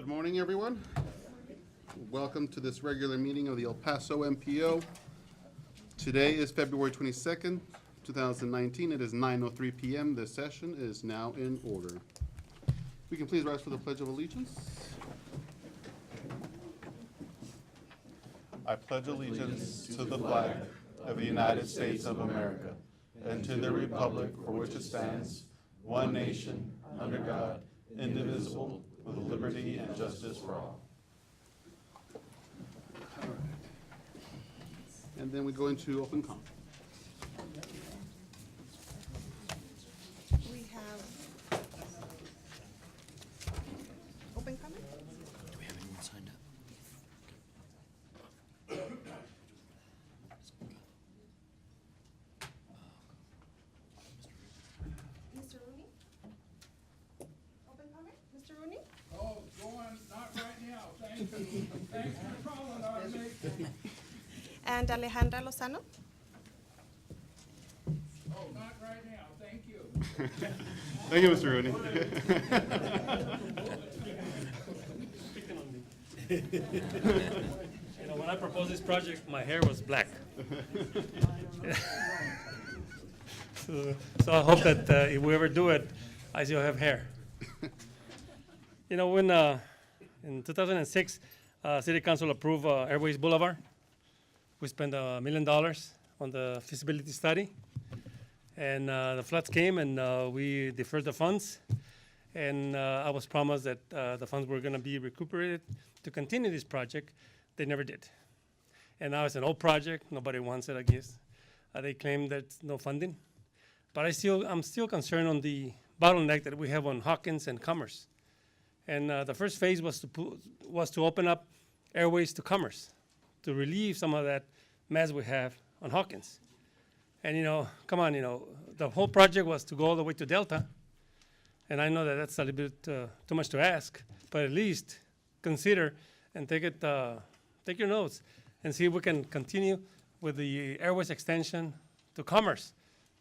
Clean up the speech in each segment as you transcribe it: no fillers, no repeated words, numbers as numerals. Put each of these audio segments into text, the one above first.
morning, everyone. Welcome to this regular meeting of the El Paso MPO. Today is February 22nd, 2019. It is 9:03 p.m. This session is now in order. We can please rise for the Pledge of Allegiance. I pledge allegiance to the flag of the United States of America and to the republic for which it stands, one nation, under God, indivisible, with liberty and justice for all. And then we go into open comment. We have open comment? Do we have anyone signed up? Mr. Rooney? Open comment? Mr. Rooney? Oh, go on, not right now, thank you. Thanks for calling on me. And Alejandra Lozano? Oh, not right now, thank you. Thank you, Mr. Rooney. You know, when I proposed this project, my hair was black. So I hope that if we ever do it, I still have hair. You know, when in 2006, City Council approved Airways Boulevard, we spent $1 million on the feasibility study. And the floods came and we deferred the funds. And I was promised that the funds were going to be recuperated to continue this project. They never did. And now it's an old project. Nobody wants it, I guess. They claim there's no funding. But I'm still concerned on the bottleneck that we have on Hawkins and Commerce. And the first phase was to open up Airways to Commerce, to relieve some of that mess we have on Hawkins. And, you know, come on, you know, the whole project was to go all the way to Delta. And I know that that's a little bit too much to ask, but at least consider and take your notes and see if we can continue with the Airways extension to Commerce,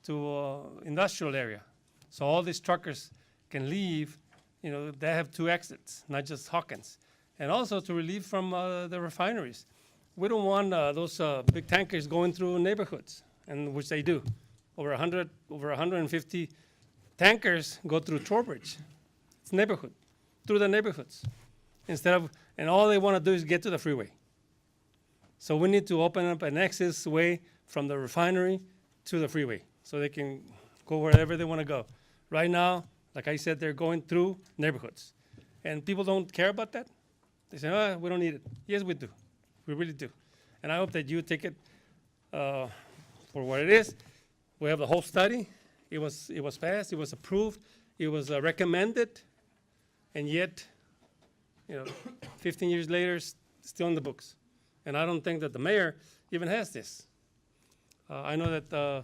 to industrial area. So all these truckers can leave, you know, they have two exits, not just Hawkins. And also to relieve from the refineries. We don't want those big tankers going through neighborhoods, and which they do. Over 150 tankers go through Trowbridge. It's neighborhood, through the neighborhoods. And all they want to do is get to the freeway. So we need to open up an access way from the refinery to the freeway so they can go wherever they want to go. Right now, like I said, they're going through neighborhoods. And people don't care about that. They say, oh, we don't need it. Yes, we do. We really do. And I hope that you take it for what it is. We have the whole study. It was passed. It was approved. It was recommended. And yet, you know, 15 years later, still in the books. And I don't think that the mayor even has this. I know that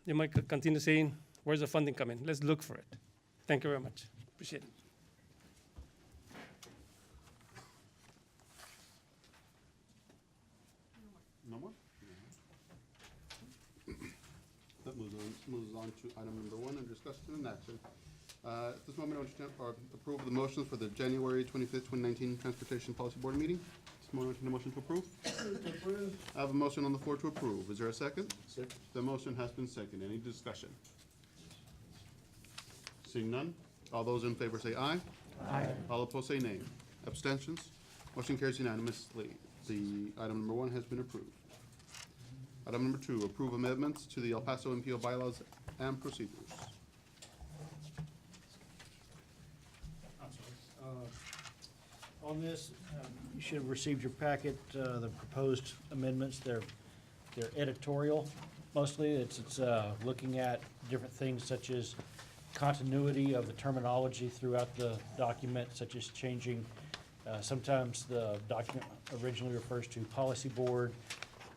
you might continue saying, where's the funding coming? Let's look for it. Thank you very much. Appreciate it. No more? That moves on to item number 1, under discussion and action. At this moment, I want to approve the motions for the January 25th, 2019 Transportation Policy Board meeting. This moment, I motion to approve. I have a motion on the floor to approve. Is there a second? Second. The motion has been seconded. Any discussion? Seeing none, all those in favor say aye. Aye. All opposed say nay. Abstentions? Motion carries unanimously. The item number 1 has been approved. Item number 2, approve amendments to the El Paso MPO bylaws and procedures. I'm sorry. On this, you should have received your packet, the proposed amendments. They're editorial mostly. It's looking at different things such as continuity of the terminology throughout the document, such as changing. Sometimes the document originally refers to Policy Board,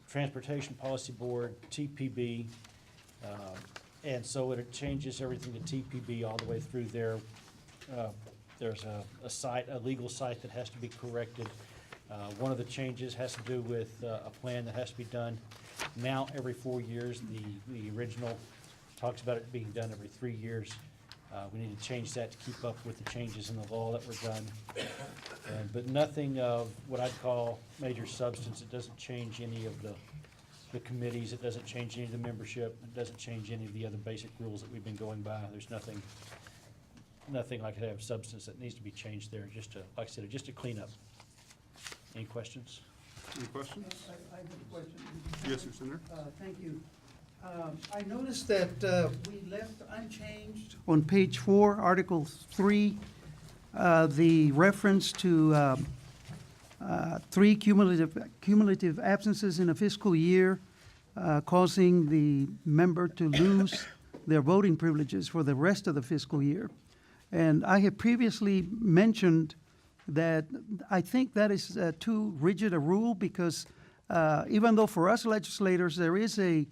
Transportation Policy Board, TPB, and so it changes everything to TPB all the way through there. There's a legal site that has to be corrected. One of the changes has to do with a plan that has to be done now every 4 years. The original talks about it being done every 3 years. We need to change that to keep up with the changes in the law that were done. but nothing of what I'd call major substance. It doesn't change any of the committees, it doesn't change any of the membership, it doesn't change any of the other basic rules that we've been going by. There's nothing like that of substance that needs to be changed there, just to, like I said, just to clean up. Any questions? Any questions? I have a question. Yes, sir, Senator. Thank you. I noticed that we left unchanged on page 4, Article 3, the reference to 3 cumulative absences in a fiscal year, causing the member to lose their voting privileges for the rest of the fiscal year. And I have previously mentioned that I think that is too rigid a rule, because even though for us legislators there is a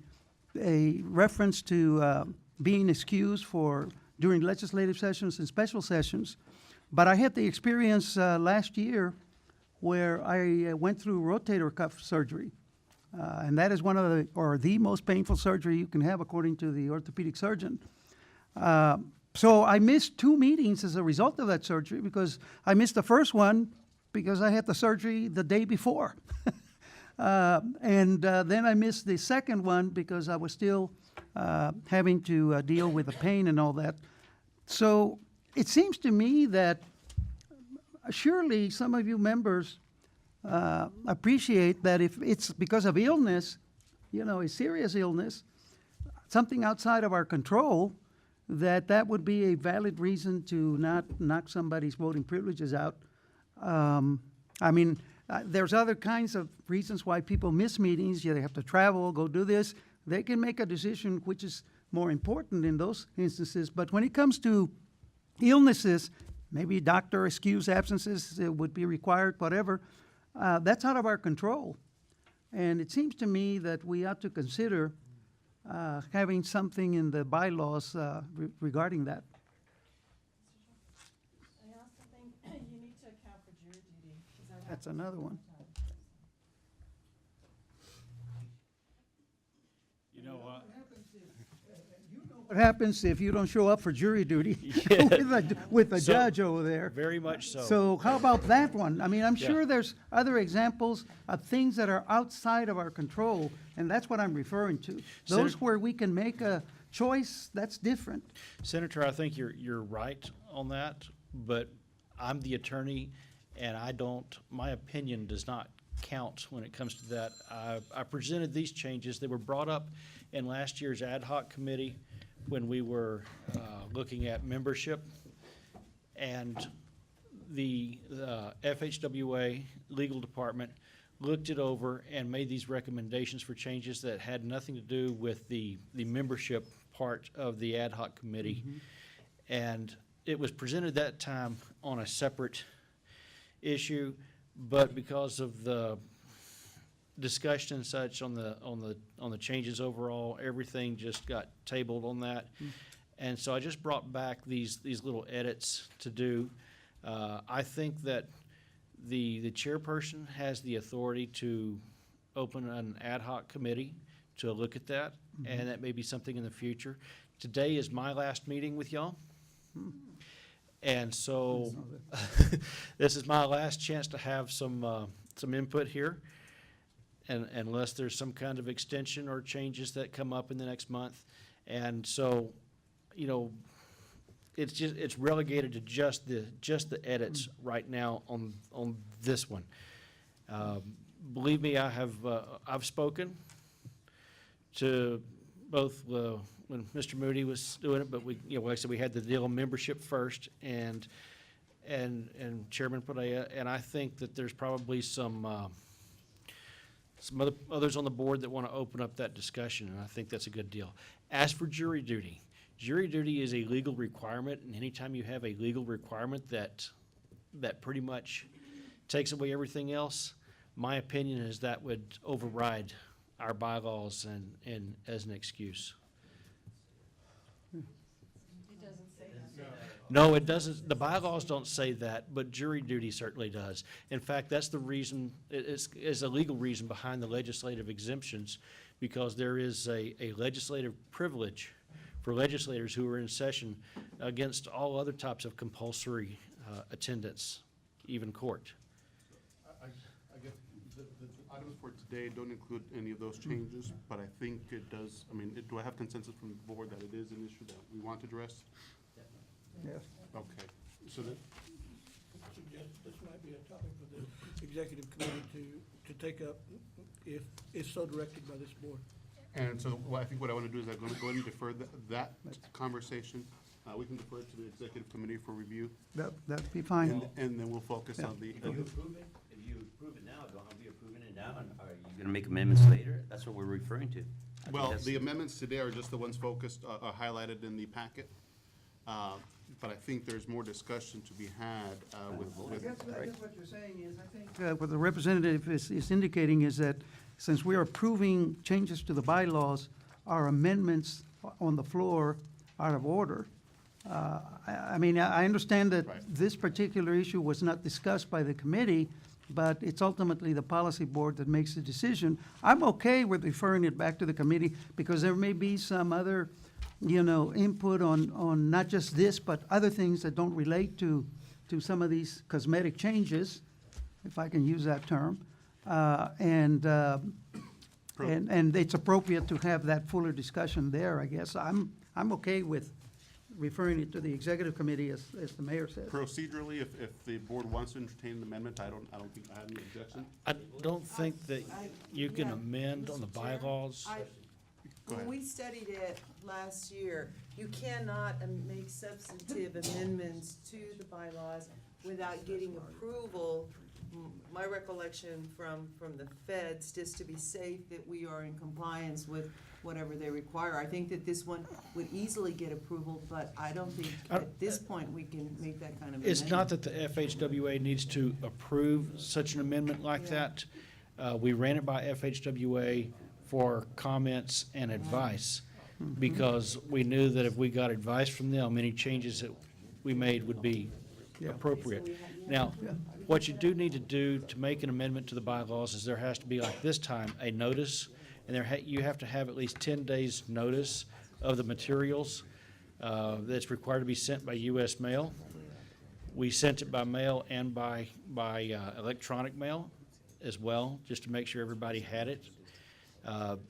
reference to being excused for during legislative sessions and special sessions, but I had the experience last year where I went through rotator cuff surgery, and that is one of the most painful surgery you can have according to the orthopedic surgeon. So I missed 2 meetings as a result of that surgery, because I missed the first one because I had the surgery the day before. And then I missed the second one because I was still having to deal with the pain and all that. So it seems to me that surely some of you members appreciate that if it's because of illness, a serious illness, something outside of our control, that would be a valid reason to not knock somebody's voting privileges out. There's other kinds of reasons why people miss meetings. They have to travel, go do this. They can make a decision which is more important in those instances. But when it comes to illnesses, maybe doctor excuse absences would be required, whatever, that's out of our control. And it seems to me that we ought to consider having something in the bylaws regarding that. I also think you need to account for jury duty. 'Cause that That's happens another one. all the time. You know what? What happens if you don't show up for jury duty Yeah. with the So- judge over there? Very much so. So how about that one? I'm Yeah. sure there's other examples of things that are outside of our control, and that's what I'm referring to. Those Senator- where we can make a choice, that's different. Senator, I think you're right on that, but I'm the attorney, and my opinion does not count when it comes to that. I presented these changes. They were brought up in last year's ad hoc committee when we were looking at membership. And the FHWA legal department looked it over and made these recommendations for changes that had nothing to do with the membership part of the ad hoc committee. And it was presented that time on a separate issue, but because of the discussion and such on the changes overall, everything just got tabled on that. And so I just brought back these little edits to do. I think that the chairperson has the authority to open an ad hoc committee to look at that, and that may be something in the future. Today is my last meeting with y'all. And so this is my last chance to have some input here. And unless there's some kind of extension or changes that come up in the next month. And so, it's relegated to just the edits right now on this one. Believe me, I've spoken to both, when Mr. Moody was doing it, but like I said, we had the deal on membership first and Chairman Padilla, and I think that there's probably some others on the board that want to open up that discussion, and I think that's a good deal. As for jury duty is a legal requirement, and anytime you have a legal requirement that pretty much takes away everything else, my opinion is that would override our bylaws and as an excuse. It doesn't say that. No, it doesn't, the bylaws don't say that, but jury duty certainly does. In fact, that's the reason, is a legal reason behind the legislative exemptions, because there is a legislative privilege for legislators who are in session against all other types of compulsory attendance, even court. I guess the items for today don't include any of those changes, but I think it does, I mean, do I have consensus from the board that it is an issue that we want to address? Yes. Okay, so that, Suggest this might be a topic for the executive committee to take up if it's so directed by this board. and so I think what I want to do is I'm going to go ahead and defer that conversation. We can defer it to the executive committee for review, That'd be fine. and then we'll focus on the. If you approve it now, don't we approving it now, and are you gonna make amendments later? That's what we're referring to. I think Well, that's- the amendments today are just the ones focused, are highlighted in the packet. But I think there's more discussion to be had with. I guess what you're saying is, I think. What the representative is indicating is that since we're approving changes to the bylaws, our amendments on the floor are out of order. I mean, I understand that Right. this particular issue was not discussed by the committee, but it's ultimately the policy board that makes the decision. I'm okay with referring it back to the committee because there may be some other, input on not just this, but other things that don't relate to some of these cosmetic changes, if I can use that term. And it's appropriate to have that fuller discussion there, I guess. I'm okay with referring it to the executive committee, as the mayor said. Procedurally, if the board wants to entertain an amendment, I don't think I have any objection. I don't think that you can Yeah, amend on the Mr. Chair, bylaws. Go ahead. When we studied it last year, you cannot make substantive amendments to the bylaws without getting approval. My recollection from the feds, just to be safe that we are in compliance with whatever they require. I think that this one would easily get approval, but I don't think at this point we can make that kind of amendment. It's not that the FHWA needs to approve such an amendment like Yeah. that. We ran it by FHWA for comments and advice, because we knew that if we got advice from them, any changes that we made would be appropriate. Now, what you do need to do to make an amendment to the bylaws is there has to be, like this time, a notice, and you have to have at least 10 days' notice of the materials that's required to be sent by US mail. We sent it by mail and by electronic mail as well, just to make sure everybody had it.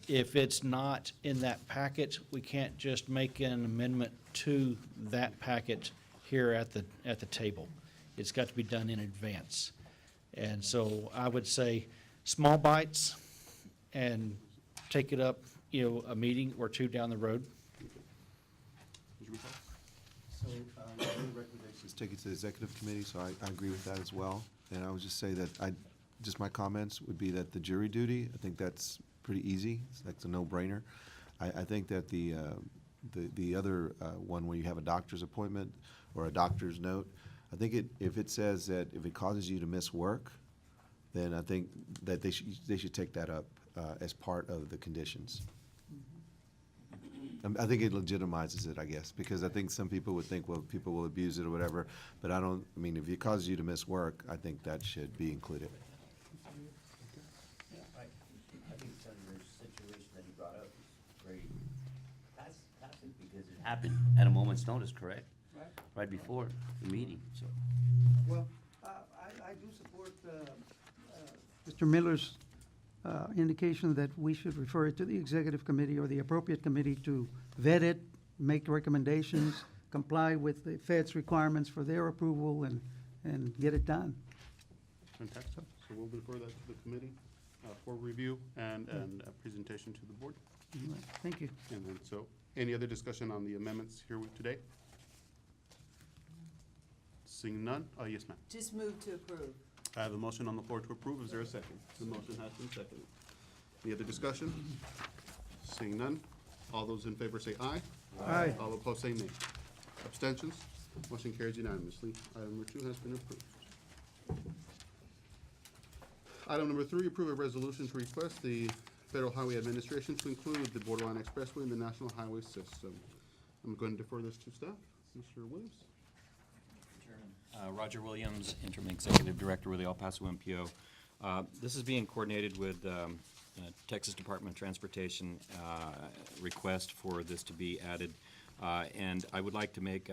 If it's not in that packet, we can't just make an amendment to that packet here at the table. It's got to be done in advance. And so I would say small bites and take it up, a meeting or two down the road. Mr. Rico? So, my recommendation is take it to the executive committee, so I agree with that as well. And I would just say that my comments would be that the jury duty, I think that's pretty easy. That's a no-brainer. I think that the other one where you have a doctor's appointment or a doctor's note, I think if it says that if it causes you to miss work, then I think that they should take that up as part of the conditions. I think it legitimizes it, I guess, because I think some people would think, well, people will abuse it or whatever, but I mean, if it causes you to miss work, I think that should be included. I think Senator's situation that he brought up is very passive, because it happened at a moment's notice, correct? Right before the meeting, so. Well, I do support Mr. Miller's indication that we should refer it to the executive committee or the appropriate committee to vet it, make recommendations, comply with the Fed's requirements for their approval, and get it done. Fantastic. So we'll defer that to the committee for review and a presentation to the board. All right, thank you. And then, so, any other discussion on the amendments here today? Seeing none? Yes, ma'am. Just move to approve. I have a motion on the floor to approve. Is there a second? The motion has been seconded. Any other discussion? Seeing none? All those in favor say aye. Aye. All opposed say nay. Abstentions? Motion carries unanimously. Item number 2 has been approved. Item number 3, approve a resolution to request the Federal Highway Administration to include the Borderline Expressway in the National Highway System. I'm going to defer this to staff. Mr. Williams? Chairman. Roger Williams, Interim Executive Director with the El Paso MPO. This is being coordinated with Texas Department of Transportation request for this to be added. And I would like to make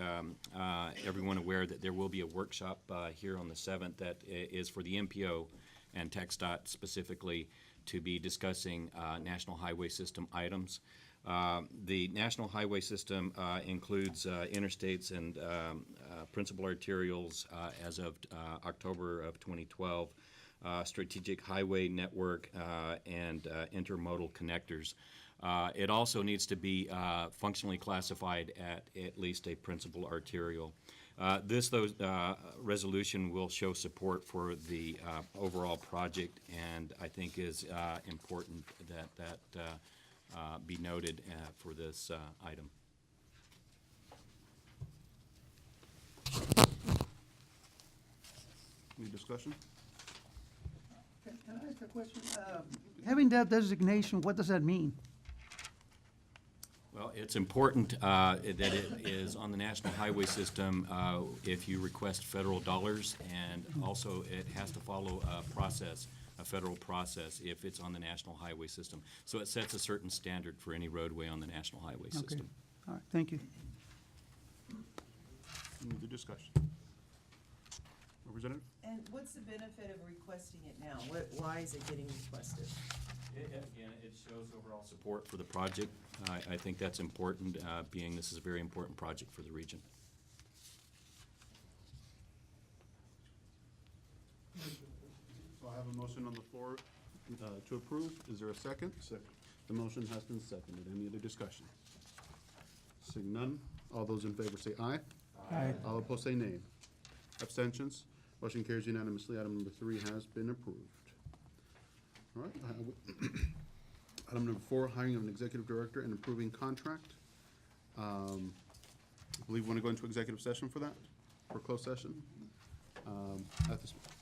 everyone aware that there will be a workshop here on the 7th that is for the MPO and TxDOT specifically to be discussing National Highway System items. The National Highway System includes interstates and principal arterials as of October of 2012, strategic highway network, and intermodal connectors. It also needs to be functionally classified at least a principal arterial. This resolution will show support for the overall project, and I think is important that be noted for this item. Any discussion? Can I ask a question? Having that designation, what does that mean? Well, it's important that it is on the National Highway System if you request federal dollars, and also it has to follow a federal process if it's on the National Highway System. So it sets a certain standard for any roadway on the National Highway Okay. System. All right, thank you. Any other discussion? Representative? And what's the benefit of requesting it now? Why is it getting requested? Again, it shows overall support for the project. I think that's important, being this is a very important project for the region. So I have a motion on the floor to approve. Is there a second? Second. The motion has been seconded. Any other discussion? Seeing none, all those in favor say aye. Aye. All opposed say nay. Abstentions? Motion carries unanimously. Item number 3 has been approved. All right. Item number 4, hiring of an executive director and approving contract. I believe we want to go into executive session for that, for closed session.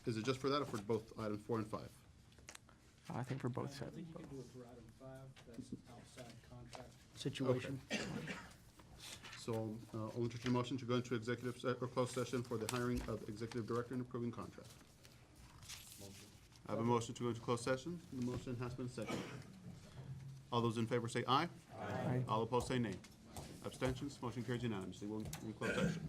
Is it just for that or for both items 4 and 5? I think for both I sets. think you can do it for item 5, that's outside contract situation. So I'll entertain a motion to go into executive or closed session for the hiring of executive director and approving contract. I have a motion to go into closed session. The motion has been seconded. All those in favor say aye. Aye. All opposed say nay. Abstentions? Motion carries unanimously. We'll in closed session.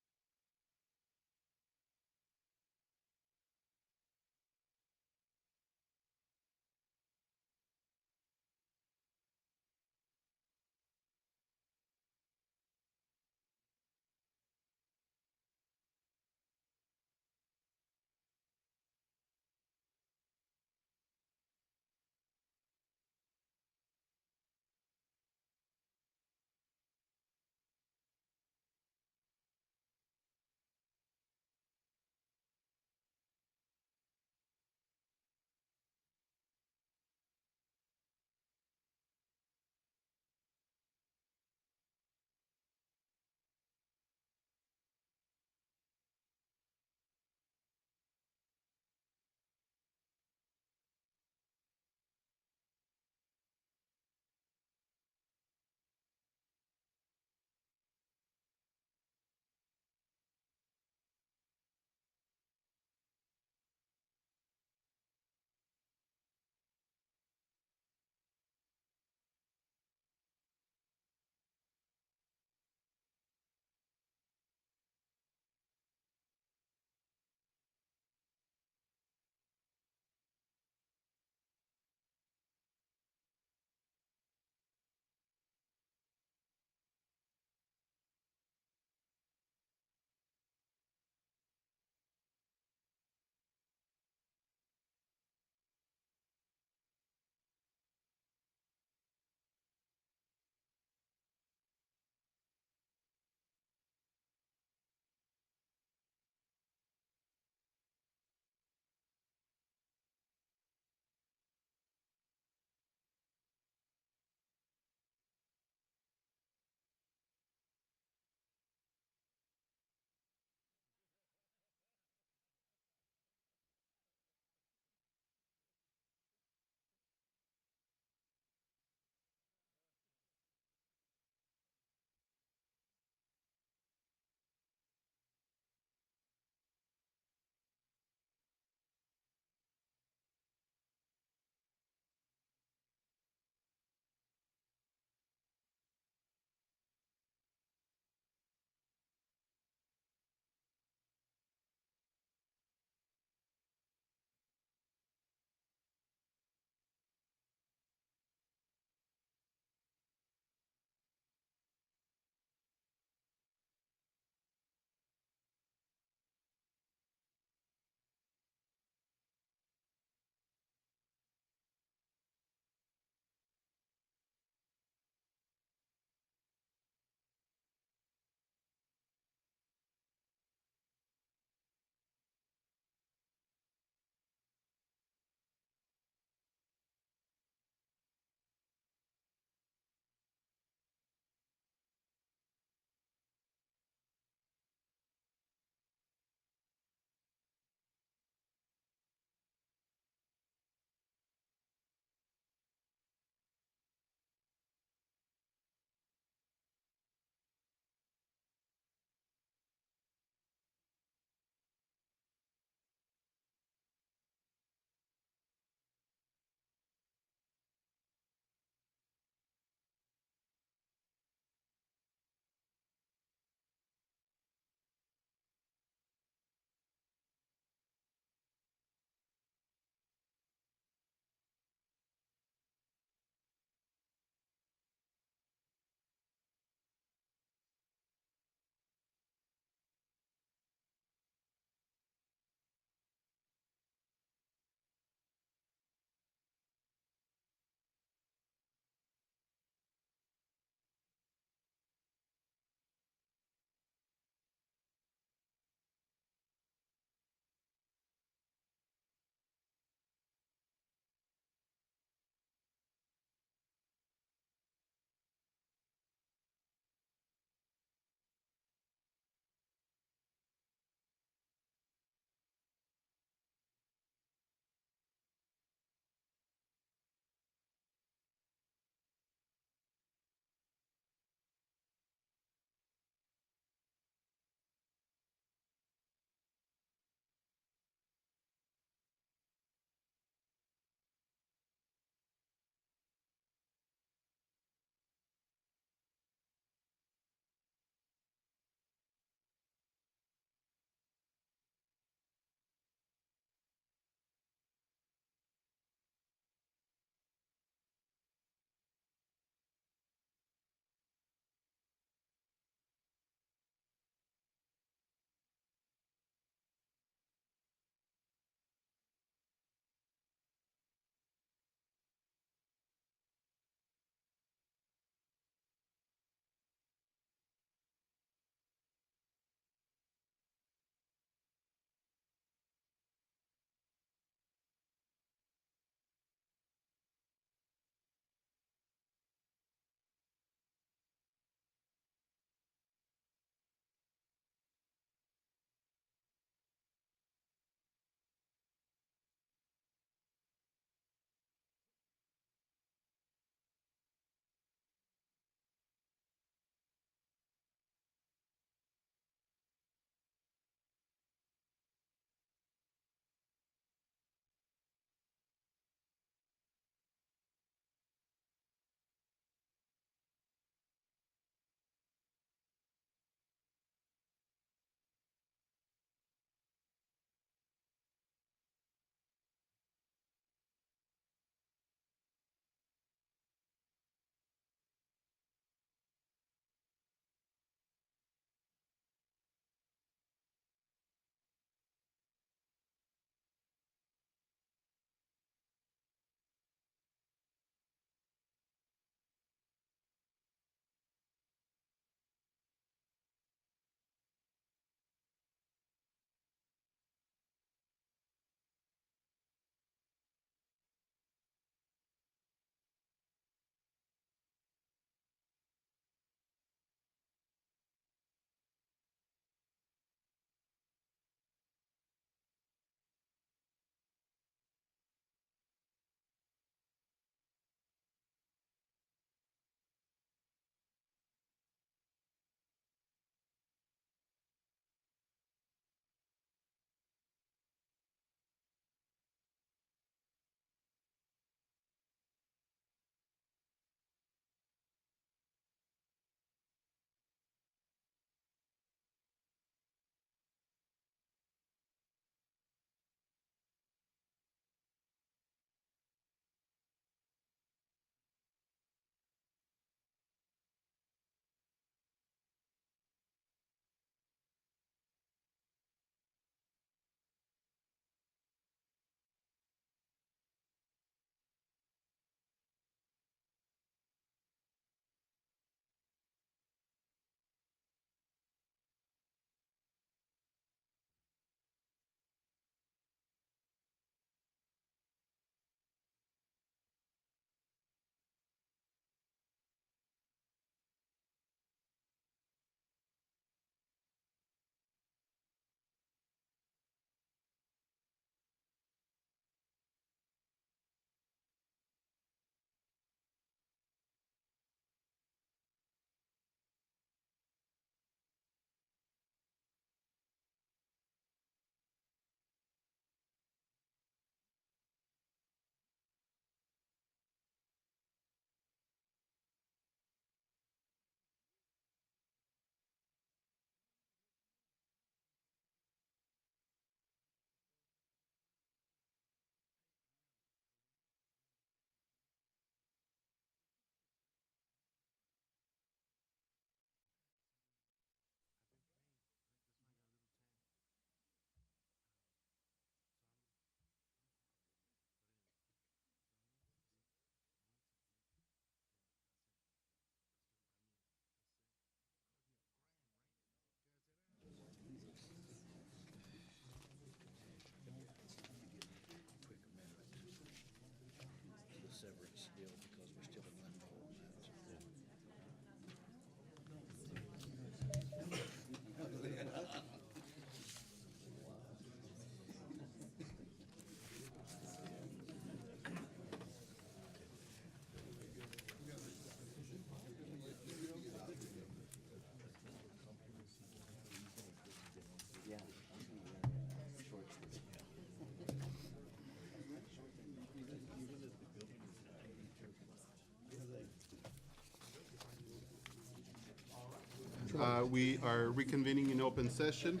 We are reconvening in open session.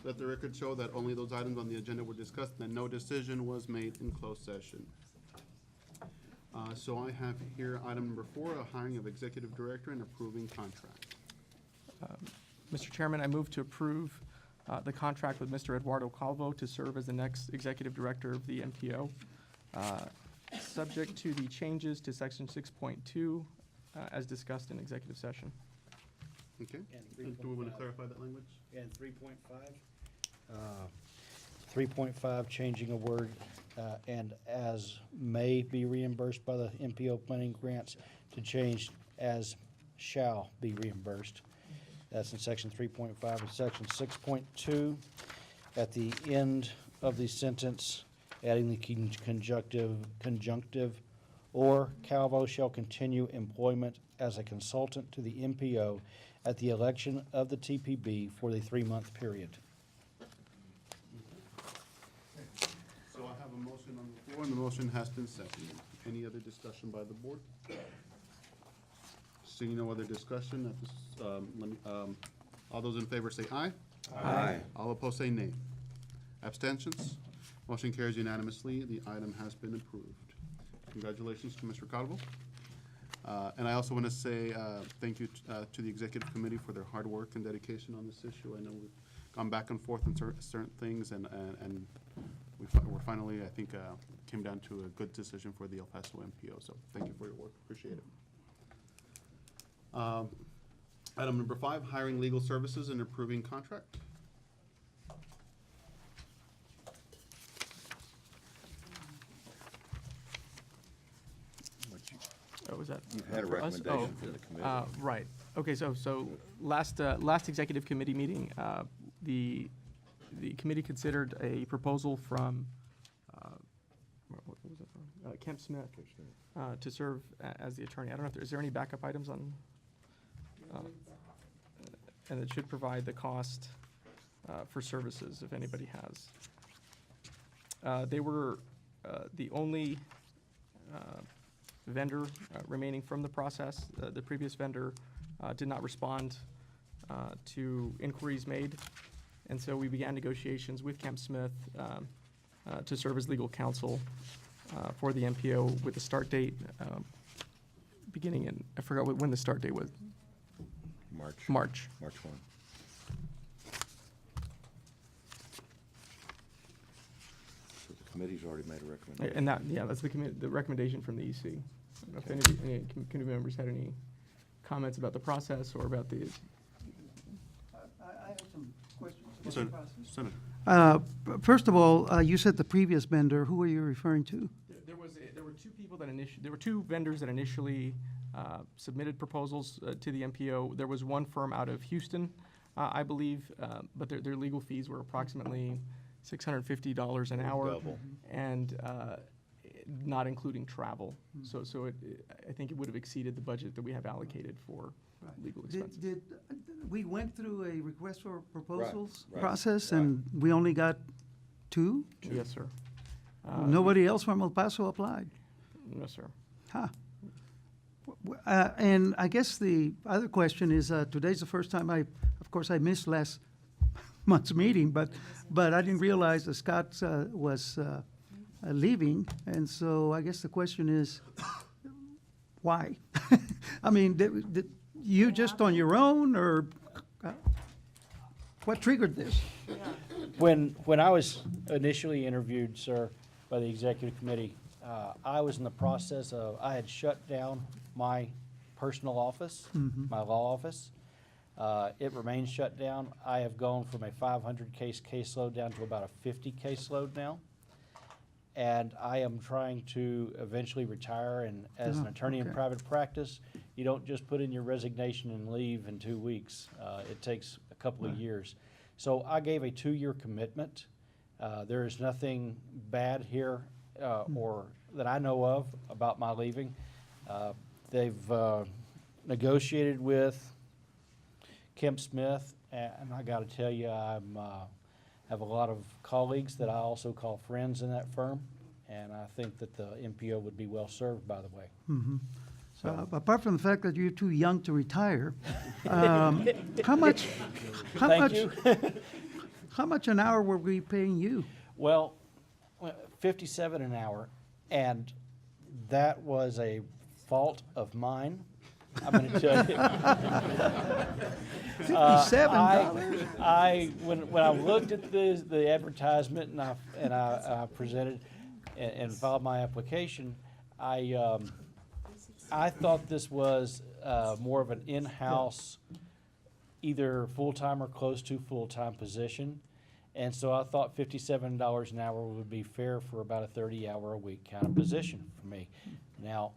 Let the record show that only those items on the agenda were discussed and that no decision was made in closed session. So I have here item number 4, a hiring of executive director and approving contract. Mr. Chairman, I move to approve the contract with Mr. Eduardo Calvo to serve as the next executive director of the MPO, subject to the changes to section 6.2 as discussed in executive session. Okay? And Do we want to clarify that language? And 3.5? 3.5, changing a word, and as may be reimbursed by the MPO planning grants to change as shall be reimbursed. That's in section 3.5. And section 6.2, at the end of the sentence, adding the conjunctive, or Calvo shall continue employment as a consultant to the MPO at the election of the TPB for the 3-month period. So I have a motion on the floor, and the motion has been seconded. Any other discussion by the board? Seeing no other discussion, at this, all those in favor say aye. Aye. All opposed say nay. Abstentions? Motion carries unanimously. The item has been approved. Congratulations, Commissioner Calvo. And I also want to say thank you to the executive committee for their hard work and dedication on this issue. I know we've gone back and forth on certain things, and we're finally, I think, came down to a good decision for the El Paso MPO. So thank you for your work. Appreciate it. Item number 5, hiring legal services and approving contract. Oh, was that? You've had a for us? recommendation Oh, from the committee. Right. Okay, so last executive committee meeting, the committee considered a proposal from, what was it from? Kemp Smith, to serve as the attorney. I don't know if is there any backup items on? And it should provide the cost for services if anybody has. They were the only vendor remaining from the process. The previous vendor did not respond to inquiries made, and so we began negotiations with Kemp Smith to serve as legal counsel for the MPO with the start date beginning in, I forgot when the start date was. March. March 1. So the committee's already made a recommendation. And that, yeah, that's the recommendation from the EC. If any committee members had any comments about the process or about the, I have some questions about the Sen- process. Senator. First of all, you said the previous vendor. Who are you referring to? there were two people that there were two vendors that initially submitted proposals to the MPO. There was one firm out of Houston, I believe, but their legal fees were approximately $650 an hour. Double. And not including travel. So I think it would have exceeded the budget that we have allocated for legal expenses. We went through a request for proposals right, process, right. and we only got 2? Yes, sir. Nobody else from El Paso applied? No, sir. Huh. And I guess the other question is, today's the first time of course, I missed last month's meeting, but I didn't realize that Scott was leaving, and so I guess the question is, why? I mean, did you just on your own, or what triggered this? When I was initially interviewed, sir, by the executive committee, I was in the process of, I had shut down my personal office, my law office. It remains shut down. I have gone from a 500 case caseload down to about a 50 caseload now. And I am trying to eventually retire, and as an attorney in okay. private practice, you don't just put in your resignation and leave in 2 weeks. It takes a couple of years. So I gave a 2-year commitment. There is nothing bad here or that I know of about my leaving. They've negotiated with Kemp Smith, and I got to tell you, I'm have a lot of colleagues that I also call friends in that firm, and I think that the MPO would be well served, by the way. Apart from the fact that you're too young to retire, how much, how Thank much, you. how much an hour were we paying you? Well, 57 an hour, and that was a fault of mine. I'm going to tell you. $57? When I looked at the advertisement and I presented and filed my application, I thought this was more of an in-house, either full-time or close to full-time position. And so I thought $57 an hour would be fair for about a 30-hour-a-week kind of position for me. Now,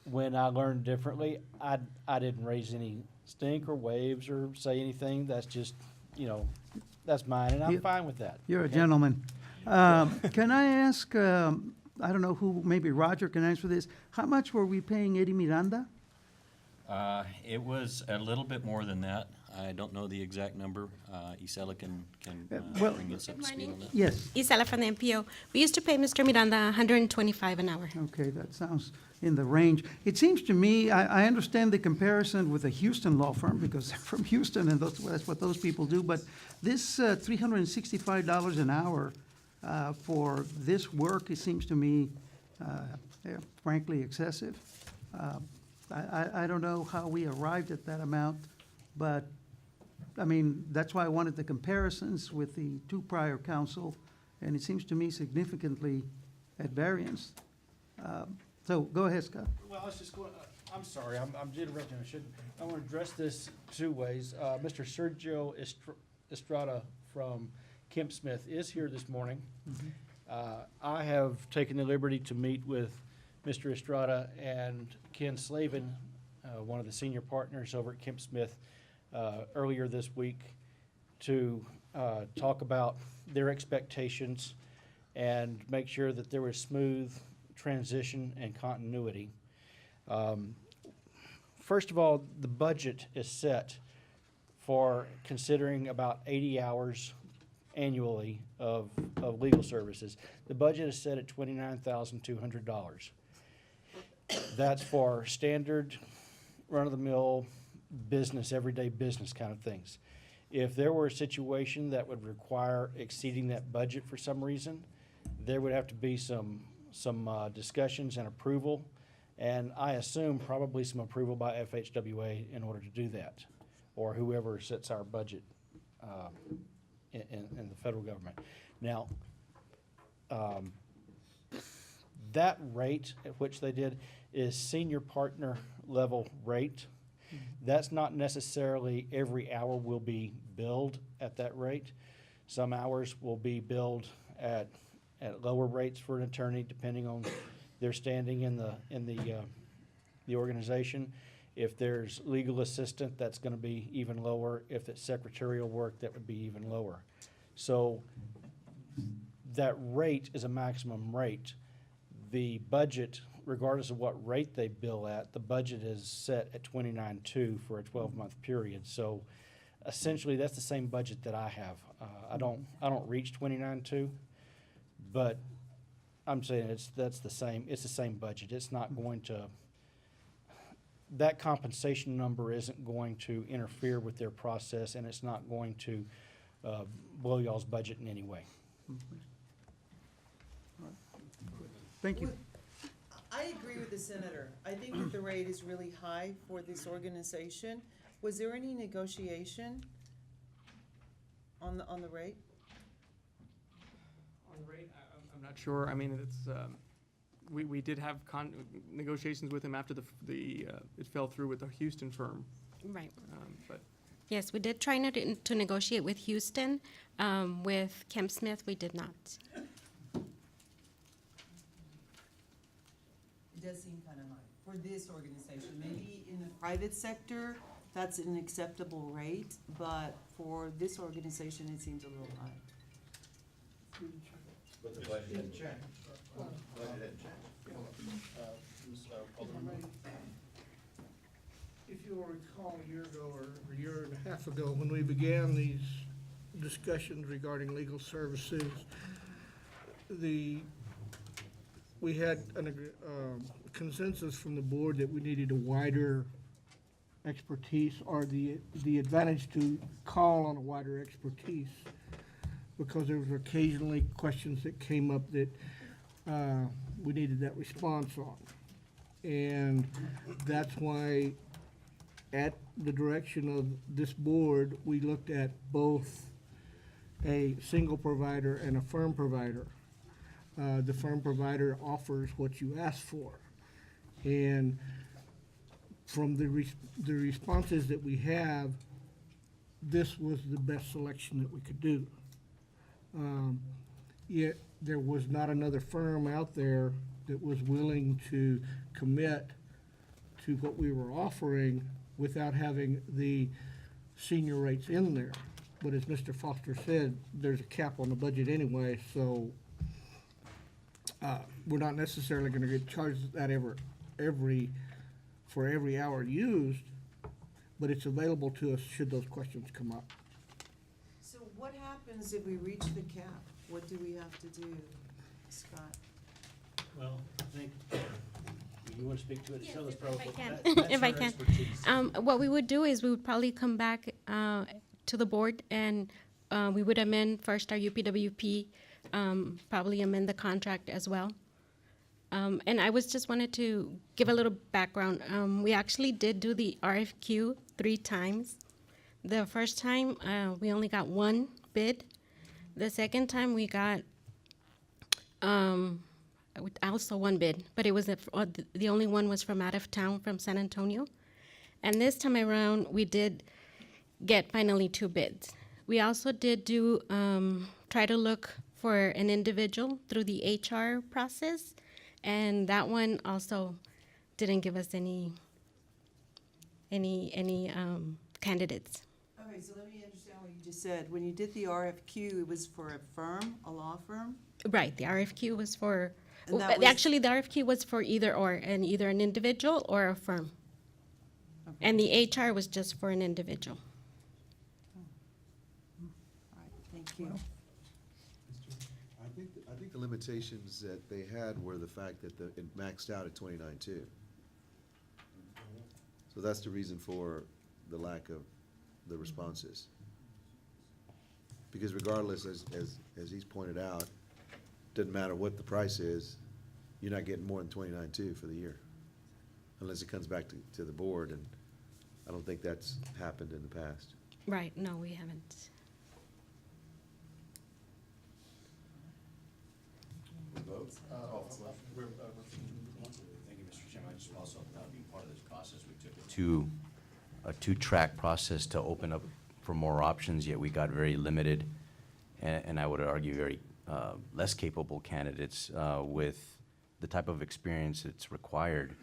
when I learned differently, I didn't raise any stink or waves or say anything. That's just, that's mine, and I'm You- fine with that. You're a Okay? gentleman. Can I ask, I don't know who, maybe Roger can answer this, how much were we paying Eddie Miranda? It was a little bit more than that. I don't know the exact number. Isela can well- bring us up to speed on that. Yes. Isela from the MPO. We used to pay Mr. Miranda $125 an hour. Okay, that sounds in the range. It seems to me, I understand the comparison with a Houston law firm, because they're from Houston, and that's what those people do, but this $365 an hour for this work, it seems to me frankly excessive. I don't know how we arrived at that amount, but, I mean, that's why I wanted the comparisons with the two prior council, and it seems to me significantly at variance. So, go ahead, Scott. Well, let's just go, I'm sorry, I'm interrupting, I want to address this two ways. Mr. Sergio Estrada from Kemp Smith is here this morning. I have taken the liberty to meet with Mr. Estrada and Ken Slavin, one of the senior partners over at Kemp Smith, earlier this week to talk about their expectations and make sure that there was smooth transition and continuity. First of all, the budget is set for considering about 80 hours annually of legal services. The budget is set at $29,200. That's for standard, run-of-the-mill business, everyday business kind of things. If there were a situation that would require exceeding that budget for some reason, there would have to be some discussions and approval, and I assume probably some approval by FHWA in order to do that, or whoever sets our budget in the federal government. Now, that rate at which they did is senior partner level rate. That's not necessarily every hour will be billed at that rate. Some hours will be billed at lower rates for an attorney, depending on their standing in the organization. If there's legal assistant, that's going to be even lower. If it's secretarial work, that would be even lower. So that rate is a maximum rate. The budget, regardless of what rate they bill at, the budget is set at $29,200 for a 12-month period. So essentially, that's the same budget that I have. I don't reach $29,200, but I'm saying it's the same budget. It's not going to, that compensation number isn't going to interfere with their process, and it's not going to blow y'all's budget in any way. Thank you. I agree with the senator. I think that the rate is really high for this organization. Was there any negotiation on the rate? On the rate, I'm not sure. I mean, it's, we did have negotiations with him after it fell through with the Houston firm. Right. But Yes, we did try to negotiate with Houston. With Kemp Smith, we did not. It does seem kind of high for this organization. Maybe in the private sector, that's an acceptable rate, but for this organization, it seems a little high. But the budget didn't change. If you'll recall, a year ago or a year and a half ago, when we began these discussions regarding legal services, the we had consensus from the board that we needed a wider expertise, or the advantage to call on a wider expertise, because there was occasionally questions that came up that we needed that response on. And that's why, at the direction of this board, we looked at both a single provider and a firm provider. The firm provider offers what you ask for. And from the responses that we have, this was the best selection that we could do. Yet, there was not another firm out there that was willing to commit to what we were offering without having the senior rates in there. But as Mr. Foster said, there's a cap on the budget anyway, so we're not necessarily gonna get charged that for every hour used, but it's available to us should those questions come up. So what happens if we reach the cap? What do we have to do, Scott? Well, I think, you want to speak to it? Tell us if probably. I can. That's If I her can. expertise. What we would do is we would probably come back to the board, and we would amend first our UPWP, probably amend the contract as well. And I just wanted to give a little background. We actually did do the RFQ 3 times. The first time, we only got 1 bid. The second time, we got also 1 bid, but it was the only one was from out of town, from San Antonio. And this time around, we did get finally 2 bids. We also did do try to look for an individual through the HR process, and that one also didn't give us any candidates. Okay, so let me understand what you just said. When you did the RFQ, it was for a firm, a law firm? Right, the RFQ was for, And that was- actually, the RFQ was for either an individual or a firm. Okay. And the HR was just for an individual. All right, thank you. I think the limitations that they had were the fact that it maxed out at 29.2. So that's the reason for the lack of the responses. Because regardless, as he's pointed out, doesn't matter what the price is, you're not getting more than 29.2 for the year. Unless it comes back to the board, and I don't think that's happened in the past. Right, no, we haven't. Thank you, Mr. Chairman. I just also, being part of this process, we took a two-track process to open up for more options, yet we got very limited, and I would argue very less capable candidates with the type of experience that's required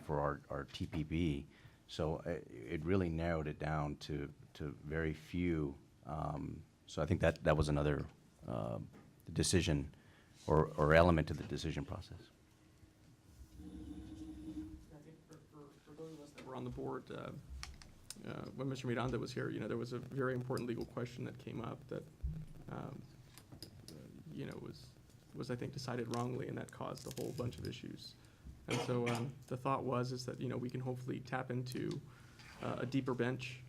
for our TPB. So it really narrowed it down to very few. So I think that was another decision or element to the decision process. I think for those of us that were on the board, when Mr. Miranda was here, there was a very important legal question that came up that, was I think decided wrongly, and that caused a whole bunch of issues. And so the thought is that, we can hopefully tap into a deeper bench,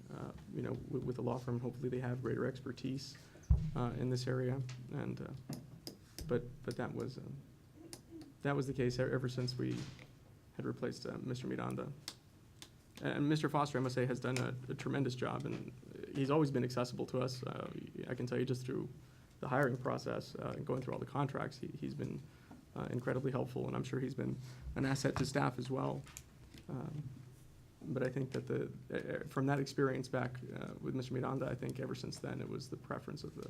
with the law firm. Hopefully they have greater expertise in this area. And, but that was the case ever since we had replaced Mr. Miranda. And Mr. Foster, I must say, has done a tremendous job, and he's always been accessible to us. I can tell you just through the hiring process and going through all the contracts, he's been incredibly helpful, and I'm sure he's been an asset to staff as well. But I think that from that experience back with Mr. Miranda, I think ever since then, it was the preference of the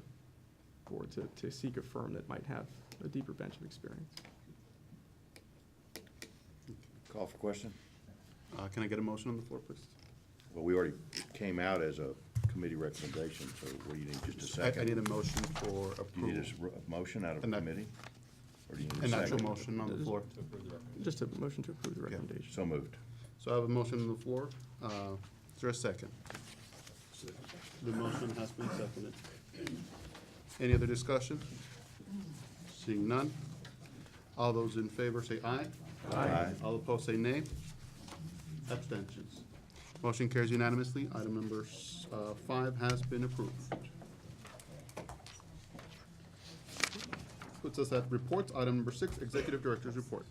board to seek a firm that might have a deeper bench of experience. Call for question? Can I get a motion on the floor, please? Well, we already came out as a committee recommendation, so what do you need, just a I second? need a motion for Do you need approval. a motion out of An- committee? Or do you need An a actual second? motion on the floor. Just a motion to approve the recommendation. So moved. So I have a motion on the floor. Is there a second? The motion has been seconded. Any other discussion? Seeing none. All those in favor say aye. Aye. All opposed say nay. Abstentions. Motion carries unanimously. Item number 5 has been approved. Puts us at reports. Item number 6, Executive Director's Report.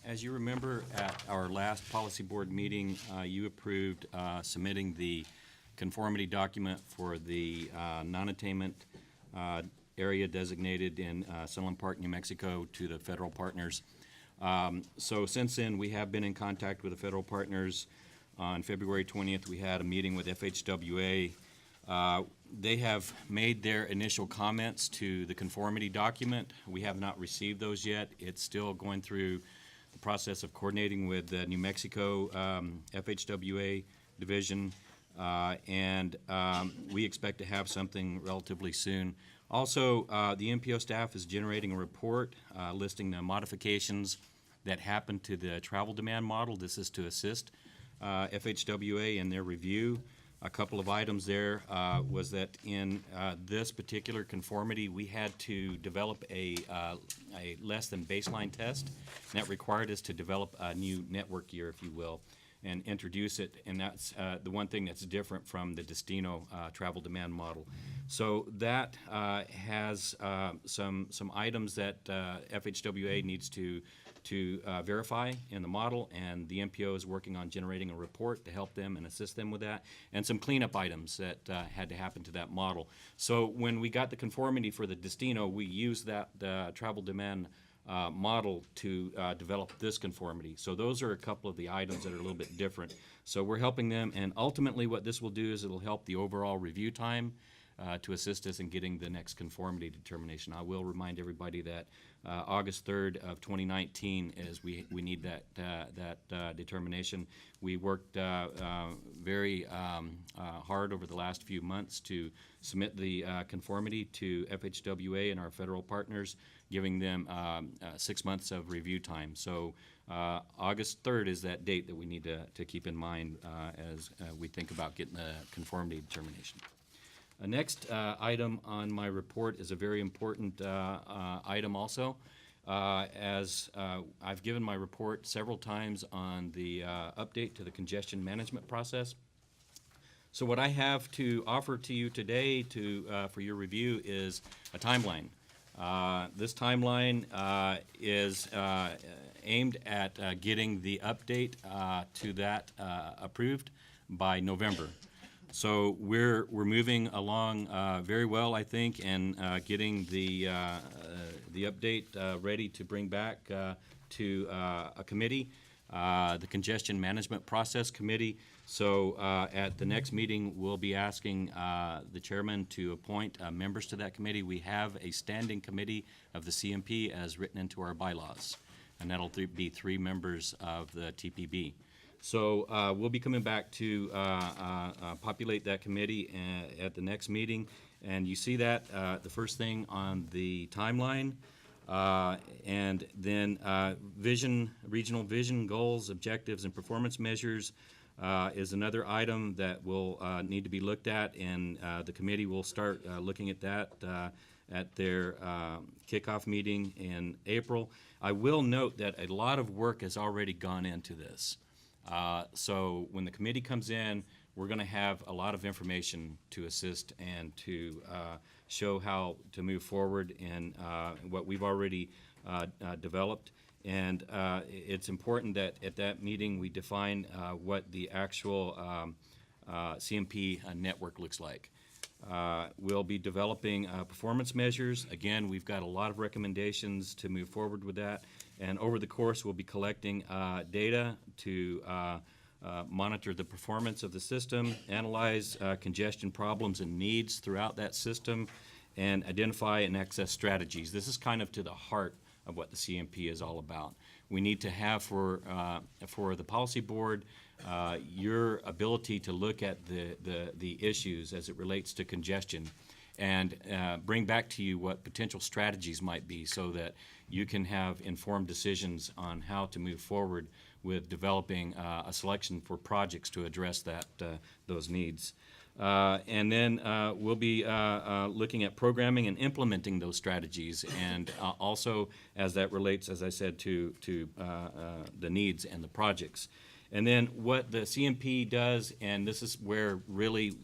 As you remember, at our last policy board meeting, you approved submitting the conformity document for the non-attainment area designated in Sunland Park, New Mexico, to the federal partners. So since then, we have been in contact with the federal partners. On February 20th, we had a meeting with FHWA. They have made their initial comments to the conformity document. We have not received those yet. It's still going through the process of coordinating with the New Mexico FHWA division, and we expect to have something relatively soon. Also, the MPO staff is generating a report listing the modifications that happened to the travel demand model. This is to assist FHWA in their review. A couple of items there was that in this particular conformity, we had to develop a less than baseline test, and that required us to develop a new network year, if you will, and introduce it. And that's the one thing that's different from the Destino travel demand model. So that has some items that FHWA needs to verify in the model, and the MPO is working on generating a report to help them and assist them with that, and some cleanup items that had to happen to that model. So when we got the conformity for the Destino, we used that travel demand model to develop this conformity. So those are a couple of the items that are a little bit different. So we're helping them, and ultimately what this will do is it'll help the overall review time to assist us in getting the next conformity determination. I will remind everybody that August 3rd of 2019 is we need that determination. We worked very hard over the last few months to submit the conformity to FHWA and our federal partners, giving them 6 months of review time. So August 3rd is that date that we need to keep in mind as we think about getting the conformity determination. Next item on my report is a very important item also. As I've given my report several times on the update to the congestion management process. So what I have to offer to you today for your review is a timeline. This timeline is aimed at getting the update to that approved by November. So we're moving along very well, I think, and getting the update ready to bring back to a committee, the Congestion Management Process Committee. So at the next meeting, we'll be asking the chairman to appoint members to that committee. We have a standing committee of the CMP as written into our bylaws, and that'll be 3 members of the TPB. So we'll be coming back to populate that committee at the next meeting. And you see that the first thing on the timeline. And then regional vision, goals, objectives, and performance measures is another item that will need to be looked at. And the committee will start looking at that at their kickoff meeting in April. I will note that a lot of work has already gone into this. So when the committee comes in, we're going to have a lot of information to assist and to show how to move forward in what we've already developed. And it's important that at that meeting we define what the actual CMP network looks like. We'll be developing performance measures. Again, we've got a lot of recommendations to move forward with that. And over the course, we'll be collecting data to monitor the performance of the system, analyze congestion problems and needs throughout that system, and identify and access strategies. This is kind of to the heart of what the CMP is all about. We need to have for the policy board your ability to look at the issues as it relates to congestion and bring back to you what potential strategies might be so that you can have informed decisions on how to move forward with developing a selection for projects to address those needs. And then we'll be looking at programming and implementing those strategies, and also as that relates, as I said, to the needs and the projects. And then what the CMP does, and this is where really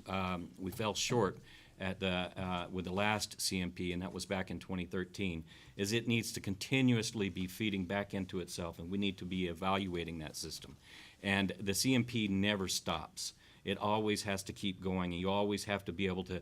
we fell short at with the last CMP, and that was back in 2013, is it needs to continuously be feeding back into itself, and we need to be evaluating that system. And the CMP never stops. It always has to keep going, and you always have to be able to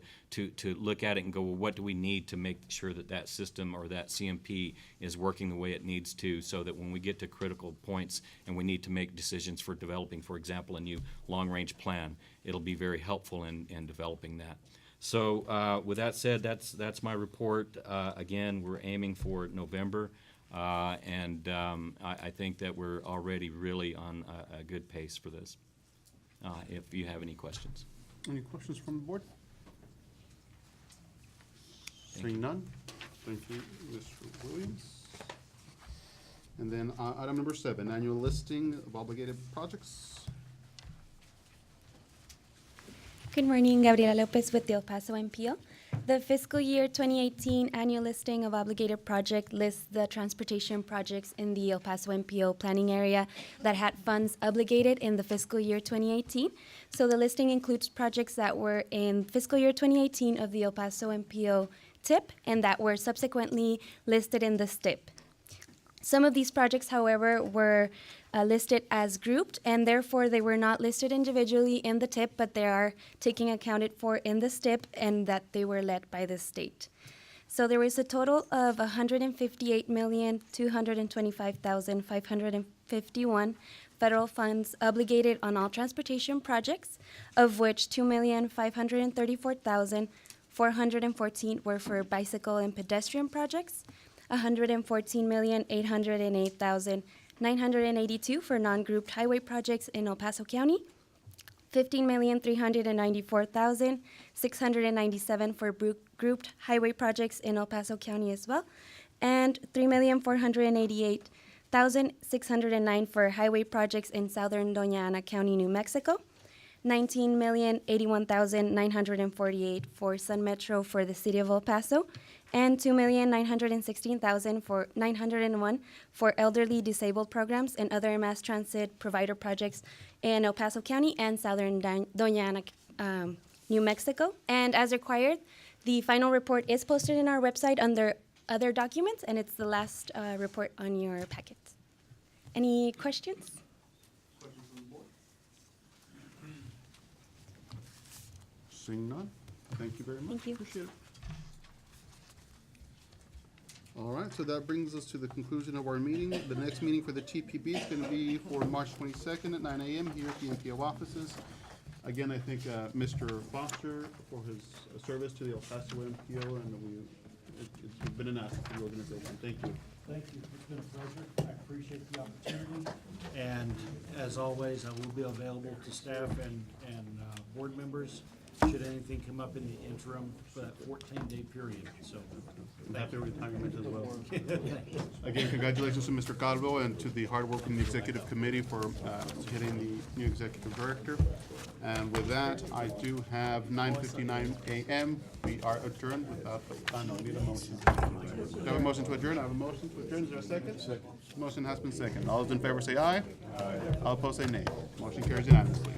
look at it and go, well, what do we need to make sure that that system or that CMP is working the way it needs to, so that when we get to critical points and we need to make decisions for developing, for example, a new long-range plan, it'll be very helpful in developing that. So with that said, that's my report. Again, we're aiming for November, and I think that we're already really on a good pace for this. If you have any questions. Any questions from the board? Thank Seeing none, thank you, Mr. Williams. And then item number 7, annual listing of obligated projects. Good morning, Gabriela Lopez with the El Paso MPO. The fiscal year 2018 annual listing of obligated project lists the transportation projects in the El Paso MPO planning area that had funds obligated in the fiscal year 2018. So the listing includes projects that were in fiscal year 2018 of the El Paso MPO TIP and that were subsequently listed in the STIP. Some of these projects, however, were listed as grouped, and therefore they were not listed individually in the TIP, but they are taken accounted for in the STIP, and that they were led by the state. So there was a total of $158,225,551 federal funds obligated on all transportation projects, of which $2,534,414 were for bicycle and pedestrian projects, $114,808,982 for non-grouped highway projects in El Paso County, $15,394,697 for grouped highway projects in El Paso County as well, and $3,488,609 for highway projects in southern Doña Ana County, New Mexico, $19,081,948 for Sun Metro for the city of El Paso, and $2,916,901 for elderly disabled programs and other mass transit provider projects in El Paso County and southern Doña Ana, New Mexico. And as required, the final report is posted in our website under other documents, and it's the last report on your packet. Any questions? Questions from the board? Seeing none, thank you very much. Thank you. Appreciate it. All right, so that brings us to the conclusion of our meeting. The next meeting for the TPB is going to be for March 22nd at 9 a.m. here at the MPO offices. Again, I thank Mr. Foster for his service to the El Paso MPO, and it's been an asset to the organization. Thank you. Thank you. It's been a pleasure. I appreciate the opportunity. And as always, I will be available to staff and board members should anything come up in the interim, 14-day period. So Happy retirement as well. Again, congratulations to Mr. Calvo and to the hard work in the executive committee for getting the new executive director. And with that, I do have 9:59 a.m. We are adjourned without, no, I need a motion. Do I have a motion to adjourn? I have a motion to adjourn. Is there a second? Second. Motion has been seconded. All those in favor say aye. Aye. All opposed say nay. Motion carries unanimously.